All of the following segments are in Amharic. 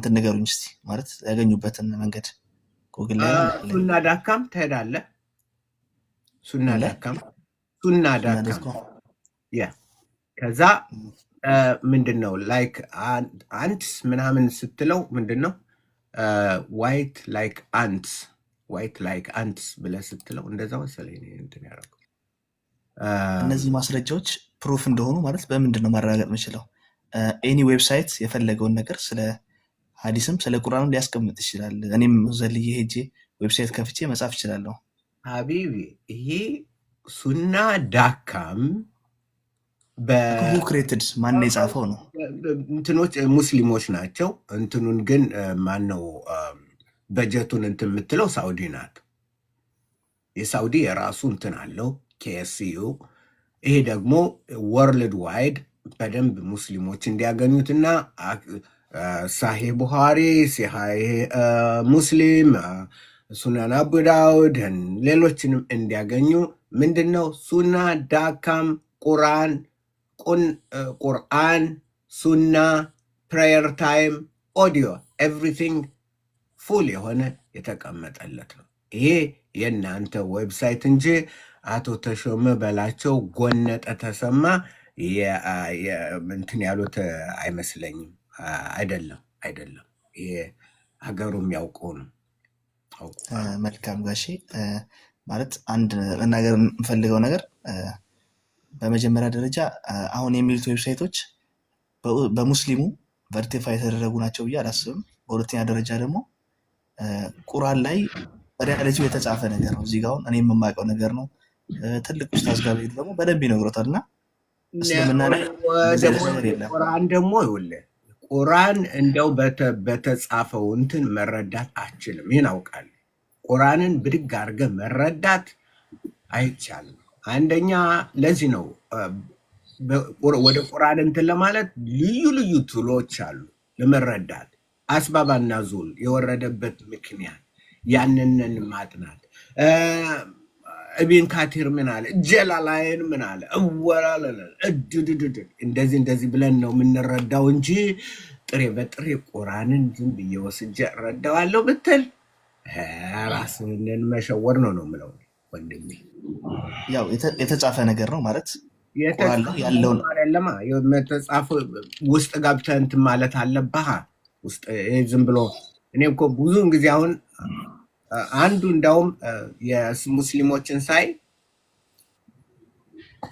እንትን ንገሩኝ እስቲ ማለት ያገኙበትን መንገድ ጉግል ላይ ሱና.com ትሄዳለህ። ሱና.com ያ ከዛ ምንድነው ላይክ አንትስ ምናምን ስትለው ምንድነው ዋይት ላይክ አንትስ ብለህ ስትለው እንደዛ መሰለኝ እንትን ያደረገው። እነዚህ ማስረጃዎች ፕሩፍ እንደሆኑ ማለት በምንድነው ማረጋገጥ የምችለው? ኤኒ ዌብሳይት የፈለገውን ነገር ስለ ሐዲስም ስለ ቁርአንም ሊያስቀምጥ ይችላል። እኔም ዘልዬ ሄጄ ዌብሳይት ከፍቼ መጻፍ እችላለሁ። ሀቢቢ ይሄ ሱና.com who created ማን የጻፈው ነው? እንትኖች ሙስሊሞች ናቸው። እንትኑን ግን ማን ነው በጀቱን እንትን የምትለው ሳውዲ ናት። የሳውዲ የራሱ እንትን አለው KSU። ይሄ ደግሞ ወርልድ ዋይድ በደንብ ሙስሊሞች እንዲያገኙትና ሳሂህ ቡኻሪ፣ ሳሂህ ሙስሊም፣ ሱናን አቡ ዳውድ ሌሎችንም እንዲያገኙ ምንድነው ሱና.com ቁርአን ሱና ፕሬየር ታይም ኦዲዮ ኤቭሪቲንግ ፉል የሆነ የተቀመጠለት ነው። ይሄ የእናንተ ዌብሳይት እንጂ አቶ ተሾመ በላቸው ጎነጠ ተሰማ እንትን ያሉት አይመስለኝም። አይደለም። ይሄ ሀገሩ የሚያውቀው ነው። መልካም ጋሼ፣ ማለት አንድ ነገር የምፈልገው ነገር በመጀመሪያ ደረጃ አሁን የሚሉት ዌብሳይቶች በሙስሊሙ ቨርቲፋይ የተደረጉ ናቸው ብዬ አላስብም። በሁለተኛ ደረጃ ደግሞ ቁርአን ላይ ሪያሊቲው የተጻፈ ነገር ነው። እዚህ ጋር አሁን እኔ የማውቀው ነገር ነው። ትልቅ ኡስታዝ ጋር ቢሄዱ ደግሞ በደንብ ይነግሮታል። እና እስልምና ላይ ነገር የለም። ቁርአን ደግሞ ይኸውልህ ቁርአን እንደው በተጻፈው እንትን መረዳት አችልም። ይህን አውቃለሁ። ቁርአንን ብድግ አድርገህ መረዳት አይቻልም። አንደኛ ለዚህ ነው ወደ ቁርአን እንትን ለማለት ልዩ ቱሎች አሉ ለመረዳት። አስባባና ዙል የወረደበት ምክንያት ያንንን ማጥናት። ኢብን ካቲር ምን አለ፣ ጀላላይን ምን አለ፣ እወላለ እንደዚህ ብለን ነው የምንረዳው እንጂ ጥሬ በጥሬ ቁርአንን ዝም ብዬ ወስጄ እረዳዋለሁ ብትል ራስህን መሸወር ነው የምለው ወንድሜ። ያው የተጻፈ ነገር ነው ማለት ያለውን አይደለማ። የተጻፈ ውስጥ ገብተህ እንትን ማለት አለብህ። ውስጥ ዝም ብሎ እኔ እኮ ብዙውን ጊዜ አሁን አንዱ እንዳውም የሙስሊሞችን ሳይ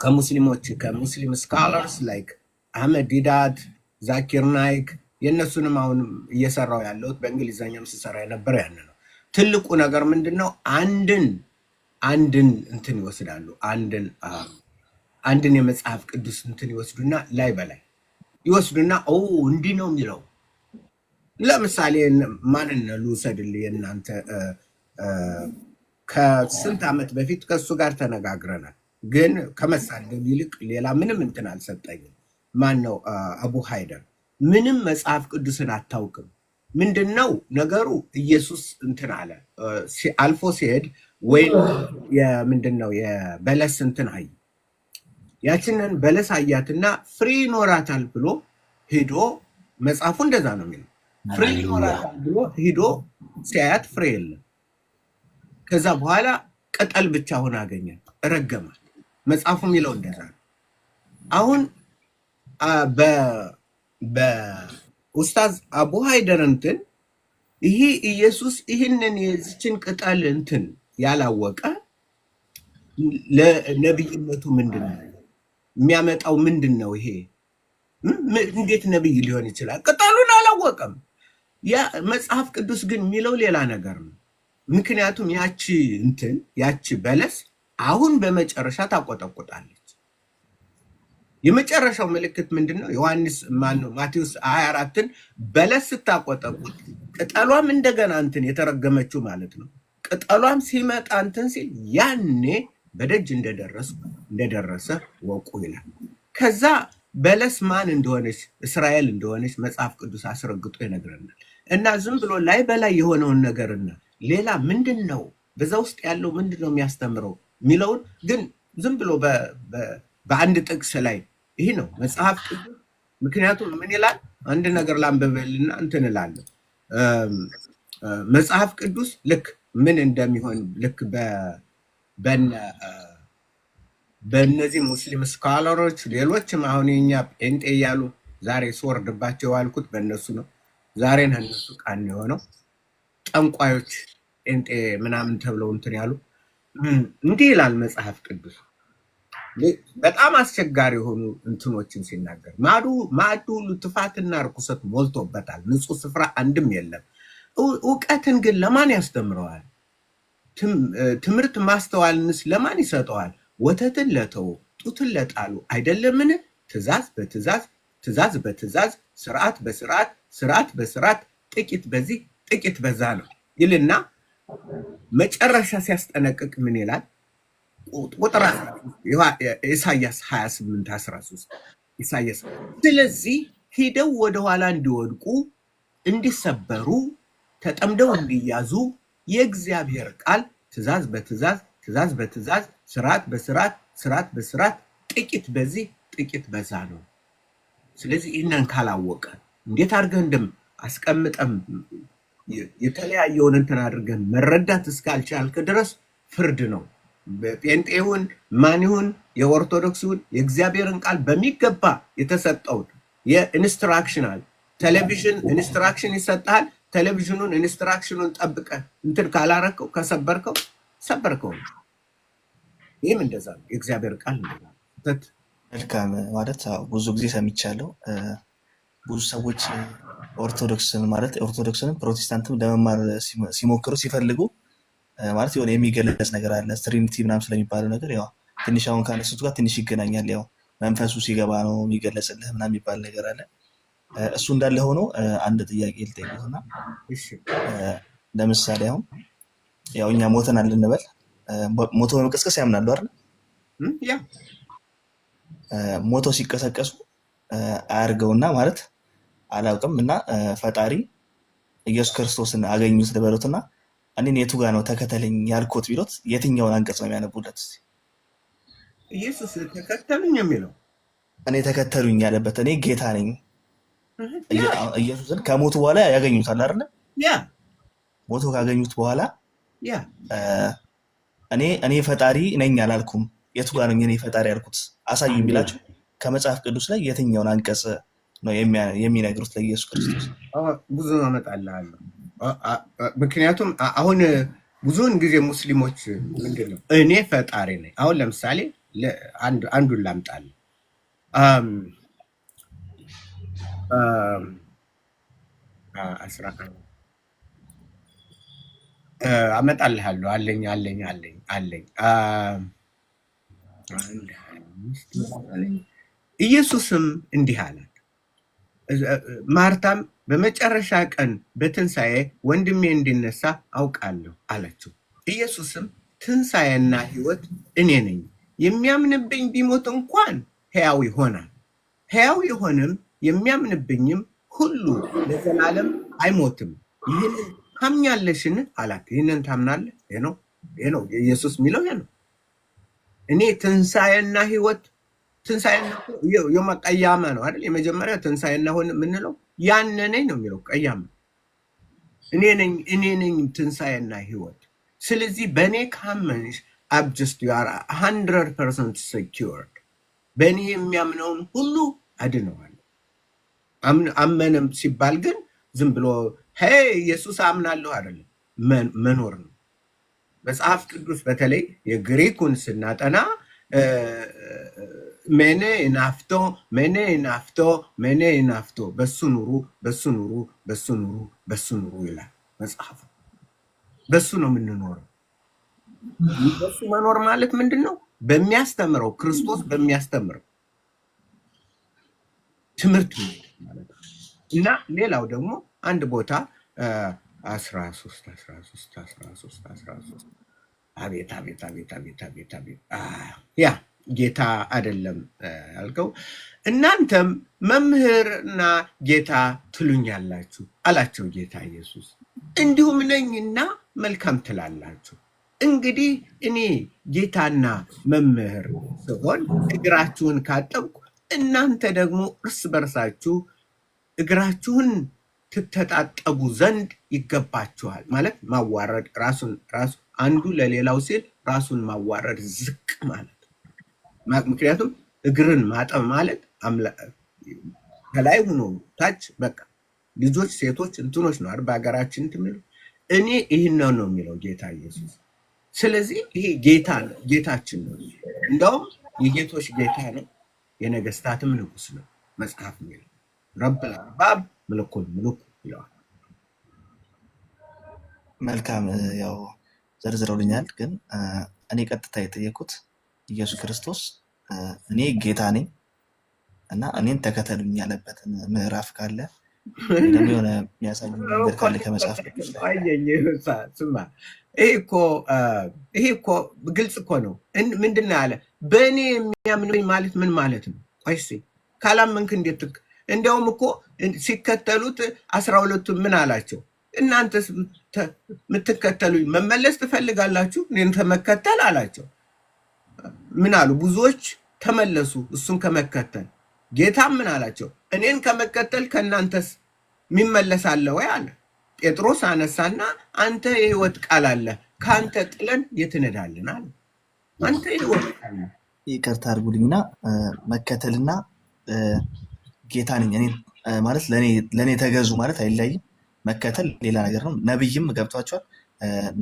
ከሙስሊም ስካለርስ ላይክ አህመድ ዲዳት፣ ዛኪር ናይክ የእነሱንም አሁን እየሰራው ያለሁት በእንግሊዝኛም ስሰራ የነበረ ያን ነው። ትልቁ ነገር ምንድነው? አንድን እንትን ይወስዳሉ። አንድን የመጽሐፍ ቅዱስ እንትን ይወስዱና ላይ በላይ ይወስዱና እንዲህ ነው የሚለው። ለምሳሌ ማንን ልውሰድልህ? የእናንተ ከስንት ዓመት በፊት ከእሱ ጋር ተነጋግረናል፣ ግን ከመሳደብ ይልቅ ሌላ ምንም እንትን አልሰጠኝም። ማን ነው? አቡ ሃይደር። ምንም መጽሐፍ ቅዱስን አታውቅም። ምንድነው ነገሩ? ኢየሱስ እንትን አለ አልፎ ሲሄድ ወይ ምንድነው የበለስ እንትን አይ ያችንን በለስ አያትና ፍሬ ይኖራታል ብሎ ሄዶ መጽሐፉ እንደዛ ነው የሚለው። ፍሬ ይኖራታል ብሎ ሄዶ ሲያያት ፍሬ የለም። ከዛ በኋላ ቅጠል ብቻ ሆነ አገኘ፣ ረገማል። መጽሐፉ የሚለው እንደዛ ነው። አሁን በኡስታዝ አቡ ሃይደር እንትን ይሄ ኢየሱስ ይህንን የዚችን ቅጠል እንትን ያላወቀ ለነብይነቱ ምንድነው የሚያመጣው? ምንድነው ይሄ? እንዴት ነብይ ሊሆን ይችላል? ቅጠሉን አላወቀም። ያ መጽሐፍ ቅዱስ ግን የሚለው ሌላ ነገር ነው። ምክንያቱም ያቺ በለስ አሁን በመጨረሻ ታቆጠቁጣለች። የመጨረሻው ምልክት ምንድነው? ዮሐንስ ማቴዎስ 24ን በለስ ስታቆጠቁጥ ቅጠሏም እንደገና እንትን የተረገመችው ማለት ነው። ቅጠሏም ሲመጣ እንትን ሲል ያኔ በደጅ እንደደረሰ ወቁ ይላል። ከዛ በለስ ማን እንደሆነች እስራኤል እንደሆነች መጽሐፍ ቅዱስ አስረግጦ ይነግረናል። እና ዝም ብሎ ላይ በላይ የሆነውን ነገርና ሌላ ምንድነው በዛ ውስጥ ያለው ምንድነው የሚያስተምረው የሚለውን ግን ዝም ብሎ በአንድ ጥቅስ ላይ ይሄ ነው መጽሐፍ ቅዱስ። ምክንያቱም ምን ይላል? አንድ ነገር ላንብብልና እንትን እላለሁ። መጽሐፍ ቅዱስ ልክ ምን እንደሚሆን ልክ በእነዚህ ሙስሊም ስካለሮች ሌሎችም አሁን የኛ ጴንጤ እያሉ ዛሬ ስወርድባቸው ያልኩት በእነሱ ነው። ዛሬን እነሱ ቃን የሆነው ጠንቋዮች ጴንጤ ምናምን ተብለው እንትን ያሉ እንዲህ ይላል መጽሐፍ ቅዱስ። በጣም አስቸጋሪ የሆኑ እንትኖችን ሲናገር ማዕዱ ሁሉ ትፋትና ርኩሰት ሞልቶበታል፣ ንጹህ ስፍራ አንድም የለም። እውቀትን ግን ለማን ያስተምረዋል? ትምህርት ማስተዋልንስ ለማን ይሰጠዋል? ወተትን ለተው ጡትን ለጣሉ አይደለምን? ትእዛዝ በትእዛዝ ትእዛዝ በትእዛዝ ስርዓት በስርዓት ስርዓት በስርዓት ጥቂት በዚህ ጥቂት በዛ ነው ይልና መጨረሻ ሲያስጠነቅቅ ምን ይላል? ቁጥር ኢሳያስ 28:13 ኢሳያስ ስለዚህ ሂደው ወደኋላ እንዲወድቁ እንዲሰበሩ ተጠምደው እንዲያዙ የእግዚአብሔር ቃል ትእዛዝ በትእዛዝ ትእዛዝ በትእዛዝ ስርዓት በስርዓት ስርዓት በስርዓት ጥቂት በዚህ ጥቂት በዛ ነው። ስለዚህ ይህንን ካላወቀ እንዴት አድርገን እንደም አስቀምጠም የተለያየውን እንትን አድርገን መረዳት እስካልቻልክ ድረስ ፍርድ ነው። ጴንጤውን ማን ይሁን የኦርቶዶክስ ይሁን የእግዚአብሔርን ቃል በሚገባ የተሰጠውን የኢንስትራክሽናል ቴሌቪዥን ኢንስትራክሽን ይሰጣል። ቴሌቪዥኑን ኢንስትራክሽኑን ጠብቀ እንትን ካላረከው ከሰበርከው ሰበርከው። ይህም እንደዛ ነው። የእግዚአብሔር ቃል እንደዛ መልካም ማለት ብዙ ጊዜ ሰምቻለሁ። ብዙ ሰዎች ኦርቶዶክስን ማለት ኦርቶዶክስንም ፕሮቴስታንትም ለመማር ሲሞክሩ ሲፈልጉ ማለት የሆነ የሚገለጽ ነገር አለ። ትሪኒቲ ምናምን ስለሚባለው ነገር ያው ትንሽ አሁን ካነሱት ጋር ትንሽ ይገናኛል። ያው መንፈሱ ሲገባ ነው የሚገለጽልህ ምናምን የሚባል ነገር አለ። እሱ እንዳለ ሆኖ አንድ ጥያቄ ልጠይቅህና ለምሳሌ አሁን ያው እኛ ሞተናል እንበል። ሞቶ በመቀስቀስ ያምናሉ አይደል? ያ ሞቶ ሲቀሰቀሱ አያርገውና ማለት አላውቅም እና ፈጣሪ ኢየሱስ ክርስቶስን አገኙት ልበሉትና እኔን የቱ ጋር ነው ተከተለኝ ያልኩት ቢሎት የትኛውን አንቀጽ ነው የሚያነቡለት? ኢየሱስ ተከተሉኝ የሚለው እኔ ተከተሉኝ ያለበት እኔ ጌታ ነኝ ኢየሱስን ከሞቱ በኋላ ያገኙታል አይደል? ያ ሞቶ ካገኙት በኋላ ያ እኔ ፈጣሪ ነኝ አላልኩም። የቱ ጋር ነው እኔ ፈጣሪ ያልኩት አሳዩኝ ቢላቸው ከመጽሐፍ ቅዱስ ላይ የትኛውን አንቀጽ ነው የሚነግሩት ለኢየሱስ ክርስቶስ? ብዙ አመጣልሃለሁ። ምክንያቱም አሁን ብዙውን ጊዜ ሙስሊሞች ምንድን ነው እኔ ፈጣሪ ነኝ። አሁን ለምሳሌ አንዱን ላምጣልህ። አመጣልሃለሁ አለኝ አለኝ አለኝ አለኝ ኢየሱስም እንዲህ አላት። ማርታም በመጨረሻ ቀን በትንሣኤ ወንድሜ እንዲነሳ አውቃለሁ አለችው። ኢየሱስም ትንሣኤና ሕይወት እኔ ነኝ፣ የሚያምንብኝ ቢሞት እንኳን ሕያው ይሆናል፣ ሕያው የሆነም የሚያምንብኝም ሁሉ ለዘላለም አይሞትም። ይህንን ታምኛለሽን አላት። ይህንን ታምናለህ? ይሄ ነው ኢየሱስ የሚለው ይሄ ነው። እኔ ትንሣኤና ሕይወት ትንሣኤና የመቀያማ ነው አይደል? የመጀመሪያ ትንሣኤና ሆነ የምንለው ያነ ነኝ ነው የሚለው ቀያማ እኔ ነኝ ትንሣኤና ሕይወት። ስለዚህ በእኔ ካመንሽ አብጀስት ዩ አር 100% secured። በእኔ የሚያምነውን ሁሉ አድነዋለሁ። አመነም ሲባል ግን ዝም ብሎ ሄይ ኢየሱስ አምናለሁ አይደለም፣ መኖር ነው። መጽሐፍ ቅዱስ በተለይ የግሪኩን ስናጠና ሜኔ ናፍቶ ሜኔ ናፍቶ ሜኔ ናፍቶ በሱ ኑሩ በሱ ኑሩ በሱ ኑሩ በሱ ኑሩ ይላል መጽሐፉ። በሱ ነው የምንኖረው። በሱ መኖር ማለት ምንድን ነው? በሚያስተምረው ክርስቶስ በሚያስተምረው ትምህርት ማለት ነው። እና ሌላው ደግሞ አንድ ቦታ 13 አቤት አቤት አቤት አቤት አቤት አቤት ያ ጌታ አይደለም ያልከው፣ እናንተም መምህርና ጌታ ትሉኛላችሁ አላቸው ጌታ ኢየሱስ። እንዲሁም ነኝና መልካም ትላላችሁ። እንግዲህ እኔ ጌታና መምህር ስሆን እግራችሁን ካጠብኩ፣ እናንተ ደግሞ እርስ በርሳችሁ እግራችሁን ትተጣጠቡ ዘንድ ይገባችኋል። ማለት ማዋረድ ራሱ አንዱ ለሌላው ሲል ራሱን ማዋረድ ዝቅ ማለት። ምክንያቱም እግርን ማጠብ ማለት ከላይ ሆኖ ታች በቃ ልጆች ሴቶች እንትኖች ነው አይደል በአገራችን ትምሉ እኔ ይሄን ነው የሚለው ጌታ ኢየሱስ። ስለዚህ ይሄ ጌታ ነው ጌታችን ነው። እንደውም የጌቶች ጌታ ነው የነገስታትም ንጉስ ነው መጽሐፍ የሚለው ረብል አርባብ ምልኩል ምልኩ ይላል። መልካም ያው ዘርዝረውልኛል፣ ግን እኔ ቀጥታ የጠየቁት ኢየሱስ ክርስቶስ እኔ ጌታ ነኝ እና እኔን ተከተሉኝ ያለበትን ምዕራፍ ካለ ደግሞ የሆነ የሚያሳዩ ነገር ካለ ከመጽሐፍ ቅዱስ ላይ ስማ፣ ይሄ እኮ ግልጽ እኮ ነው። ምንድን ነው ያለ? በእኔ የሚያምኑኝ ማለት ምን ማለት ነው? ቆይስ ካላመንክ እንዴት? እንዲያውም እኮ ሲከተሉት 12ቱ ምን አላቸው? እናንተስ የምትከተሉኝ መመለስ ትፈልጋላችሁ? እኔን ተመከተል አላቸው። ምን አሉ? ብዙዎች ተመለሱ እሱን ከመከተል። ጌታም ምን አላቸው? እኔን ከመከተል ከእናንተስ የሚመለስ አለ ወይ አለ። ጴጥሮስ አነሳና አንተ የህይወት ቃል አለ፣ ከአንተ ጥለን የት እንሄዳለን አለ። አንተ የህይወት ቃል አለ። ይቅርታ አድርጉልኝና መከተልና ጌታ ነኝ እኔ ማለት ለእኔ ተገዙ ማለት አይለያይም። መከተል ሌላ ነገር ነው። ነብይም ገብቷቸዋል።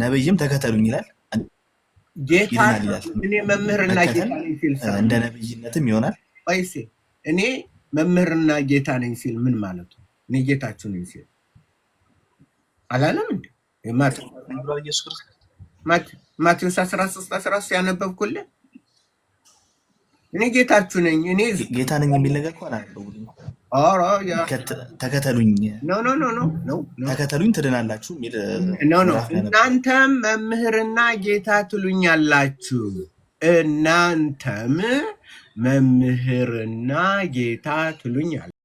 ነብይም ተከተሉኝ ይላል፣ ጌታ እኔ መምህርና ጌታ ነኝ ሲል እንደ ነብይነትም ይሆናል። ወይስ እኔ መምህርና ጌታ ነኝ ሲል ምን ማለት ነው? እኔ ጌታችሁ ነኝ ሲል አላለም እንዴ? ማቴዎስ 13 ያነበብኩልህ እኔ ጌታችሁ ነኝ እኔ ጌታ ነኝ የሚል ነገር እንኳን አላነበብኩልኝ። ተከተሉኝ ተከተሉኝ ትድናላችሁ የሚል እናንተም መምህርና ጌታ ትሉኛላችሁ። እናንተም መምህርና ጌታ ትሉኛላችሁ